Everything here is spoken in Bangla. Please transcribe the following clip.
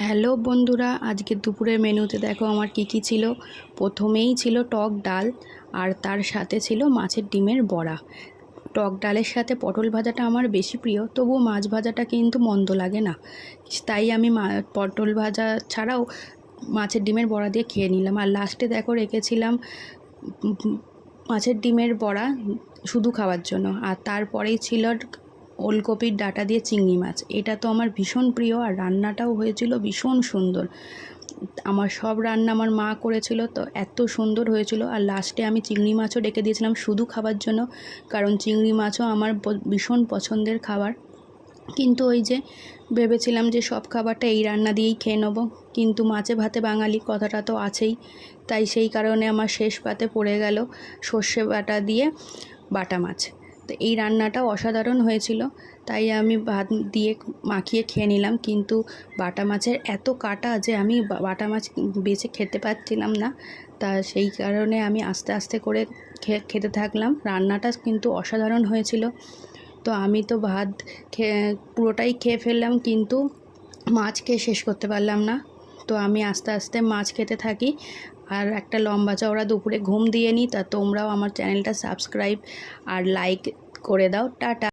হ্যালো বন্ধুরা, আজকে দুপুরের মেনুতে দেখো আমার কি ছিল। প্রথমেই ছিল টক ডাল, আর তার সাথে ছিল মাছের ডিমের বড়া। টক ডালের সাথে পটল ভাজাটা আমার বেশি প্রিয়, তবুও মাছ ভাজাটা কিন্তু মন্দ লাগে না। তাই আমি পটল ভাজা ছাড়াও মাছের ডিমের বড়া দিয়ে খেয়ে নিলাম। আর লাস্টে দেখো রেখেছিলাম মাছের ডিমের বড়া শুধু খাওয়ার জন্য। আর তারপরেই ছিল ওলকপির ডাঁটা দিয়ে চিংড়ি মাছ। এটা তো আমার ভীষণ প্রিয়, আর রান্নাটাও হয়েছিল ভীষণ সুন্দর। আমার সব রান্না আমার মা করেছিল, তো এত সুন্দর হয়েছিল। আর লাস্টে আমি চিংড়ি মাছও রেখে দিয়েছিলাম শুধু খাবার জন্য, কারণ চিংড়ি মাছও আমার ভীষণ পছন্দের খাবার। কিন্তু ওই যে ভেবেছিলাম যে সব খাবারটা এই রান্না দিয়েই খেয়ে নেবো, কিন্তু মাছে ভাতে বাঙালি কথাটা তো আছেই। তাই সেই কারণে আমার শেষ পাতে পড়ে গেল সর্ষে বাটা দিয়ে বাটা মাছ। তো এই রান্নাটা অসাধারণ হয়েছিল, তাই আমি ভাত দিয়ে মাখিয়ে খেয়ে নিলাম। কিন্তু বাটা মাছের এত কাটা যে আমি বাটা মাছ বেছে খেতে পারছিলাম না। তা সেই কারণে আমি আস্তে আস্তে করে খেতে থাকলাম। রান্নাটা কিন্তু অসাধারণ হয়েছিল। তো আমি তো ভাত পুরোটাই খেয়ে ফেললাম, কিন্তু মাছ খেয়ে শেষ করতে পারলাম না। তো আমি আস্তে আস্তে মাছ খেতে থাকি, আর একটা লম্বা চওড়া দুপুরে ঘুম দিয়ে নিই। তা তোমরাও আমার চ্যানেলটা সাবস্ক্রাইব আর লাইক করে দাও। টাটা।